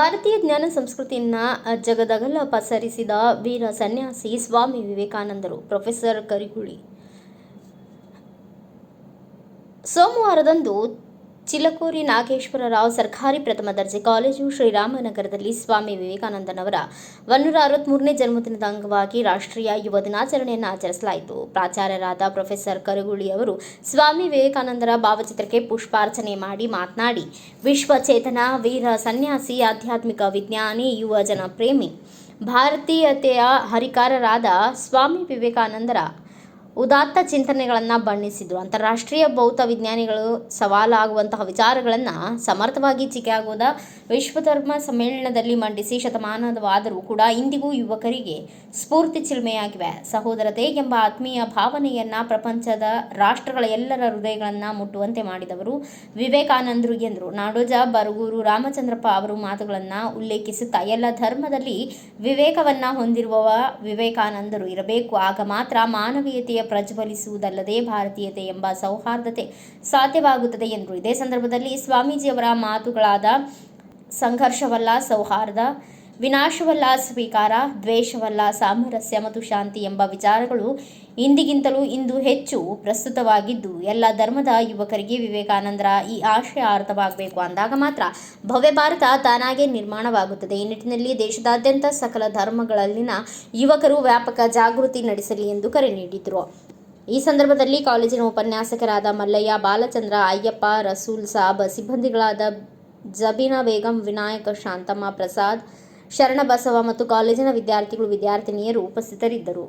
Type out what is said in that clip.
ಭಾರತೀಯ ಜ್ಞಾನ ಸಂಸ್ಕೃತಿಯನ್ನು ಜಗದಗಲ ಪಸರಿಸಿದ ವೀರ ಸನ್ಯಾಸಿ ಸ್ವಾಮಿ ವಿವೇಕಾನಂದರು. ಪ್ರೊಫೆಸರ್ ಕರಿಗುಳಿ ಸೋಮವಾರದಂದು ಚಿಲಕೂರಿ ನಾಗೇಶ್ವರರಾವ್ ಸರ್ಕಾರಿ ಪ್ರಥಮ ದರ್ಜೆ ಕಾಲೇಜು ಶ್ರೀರಾಮನಗರದಲ್ಲಿ ಸ್ವಾಮಿ ವಿವೇಕಾನಂದನವರ 163ನೇ ಜನ್ಮದಿನದ ಅಂಗವಾಗಿ ರಾಷ್ಟ್ರೀಯ ಯುವ ದಿನಾಚರಣೆಯನ್ನು ಆಚರಿಸಲಾಯಿತು. ಪ್ರಾಚಾರ್ಯರಾದ ಪ್ರೊಫೆಸರ್ ಕರಿಗುಳಿ ಅವರು ಸ್ವಾಮಿ ವಿವೇಕಾನಂದರ ಭಾವಚಿತ್ರಕ್ಕೆ ಪುಷ್ಪಾರ್ಚನೆ ಮಾಡಿ ಮಾತನಾಡಿ, ವಿಶ್ವ ಚೇತನ ವೀರ ಸನ್ಯಾಸಿ, ಆಧ್ಯಾತ್ಮಿಕ ವಿಜ್ಞಾನಿ, ಯುವ ಜನ ಪ್ರೇಮಿ, ಭಾರತೀಯತೆಯ ಹರಿಕಾರರಾದ ಸ್ವಾಮಿ ವಿವೇಕಾನಂದರ ಉದಾತ್ತ ಚಿಂತನೆಗಳನ್ನು ಬಣ್ಣಿಸಿದರು. ಅಂತಾರಾಷ್ಟ್ರೀಯ ಭೌತ ವಿಜ್ಞಾನಿಗಳು ಸವಾಲಾಗುವಂತಹ ವಿಚಾರಗಳನ್ನು ಸಮರ್ಥವಾಗಿ ಚಿಕಾಗೋದ ವಿಶ್ವಧರ್ಮ ಸಮ್ಮೇಳನದಲ್ಲಿ ಮಂಡಿಸಿ ಶತಮಾನವಾದರೂ ಕೂಡ ಇಂದಿಗೂ ಯುವಕರಿಗೆ ಸ್ಫೂರ್ತಿ ಚಿಲುಮೆಯಾಗಿವೆ. ಸಹೋದರತೆ ಎಂಬ ಆತ್ಮೀಯ ಭಾವನೆಯನ್ನು ಪ್ರಪಂಚದ ರಾಷ್ಟ್ರಗಳ ಎಲ್ಲರ ಹೃದಯಗಳನ್ನು ಮುಟ್ಟುವಂತೆ ಮಾಡಿದವರು ವಿವೇಕಾನಂದರು ಎಂದರು. ನಾಡೋಜ ಬರಗೂರು ರಾಮಚಂದ್ರಪ್ಪ ಅವರು ಮಾತುಗಳನ್ನು ಉಲ್ಲೇಖಿಸುತ್ತಾ, ಎಲ್ಲ ಧರ್ಮದಲ್ಲಿ ವಿವೇಕವನ್ನು ಹೊಂದಿರುವವ ವಿವೇಕಾನಂದರು ಇರಬೇಕು. ಆಗ ಮಾತ್ರ ಮಾನವೀಯತೆಯ ಪ್ರಜ್ವಲಿಸುವುದಲ್ಲದೆ ಭಾರತೀಯತೆ ಎಂಬ ಸೌಹಾರ್ದತೆ ಸಾಧ್ಯವಾಗುತ್ತದೆ ಎಂದರು. ಇದೇ ಸಂದರ್ಭದಲ್ಲಿ ಸ್ವಾಮೀಜಿಯವರ ಮಾತುಗಳಾದ ಸಂಘರ್ಷವಲ್ಲ ಸೌಹಾರ್ದ, ವಿನಾಶವಲ್ಲ ಸ್ವೀಕಾರ, ದ್ವೇಷವಲ್ಲ ಸಾಮರಸ್ಯ ಮತ್ತು ಶಾಂತಿ ಎಂಬ ವಿಚಾರಗಳು ಇಂದಿಗಿಂತಲೂ ಇಂದು ಹೆಚ್ಚು ಪ್ರಸ್ತುತವಾಗಿದ್ದು, ಎಲ್ಲ ಧರ್ಮದ ಯುವಕರಿಗೆ ವಿವೇಕಾನಂದರ ಈ ಆಶಯ ಅರ್ಥವಾಗಬೇಕು. ಅಂದಾಗ ಮಾತ್ರ ಭವ್ಯ ಭಾರತ ತಾನಾಗೇ ನಿರ್ಮಾಣವಾಗುತ್ತದೆ. ಈ ನಿಟ್ಟಿನಲ್ಲಿ ದೇಶದಾದ್ಯಂತ ಸಕಲ ಧರ್ಮಗಳಲ್ಲಿನ ಯುವಕರು ವ್ಯಾಪಕ ಜಾಗೃತಿ ನಡೆಸಲಿ ಎಂದು ಕರೆ ನೀಡಿದರು. ಈ ಸಂದರ್ಭದಲ್ಲಿ ಕಾಲೇಜಿನ ಉಪನ್ಯಾಸಕರಾದ ಮಲ್ಲಯ್ಯ, ಬಾಲಚಂದ್ರ, ಅಯ್ಯಪ್ಪ, ರಸೂಲ್ ಸಾಬ್, ಸಿಬ್ಬಂದಿಗಳಾದ ಜಬೀನಾ ಬೇಗಂ, ವಿನಾಯಕ, ಶಾಂತಮ್ಮ, ಪ್ರಸಾದ್, ಶರಣಬಸವ ಮತ್ತು ಕಾಲೇಜಿನ ವಿದ್ಯಾರ್ಥಿಗಳು, ವಿದ್ಯಾರ್ಥಿನಿಯರು ಉಪಸ್ಥಿತರಿದ್ದರು.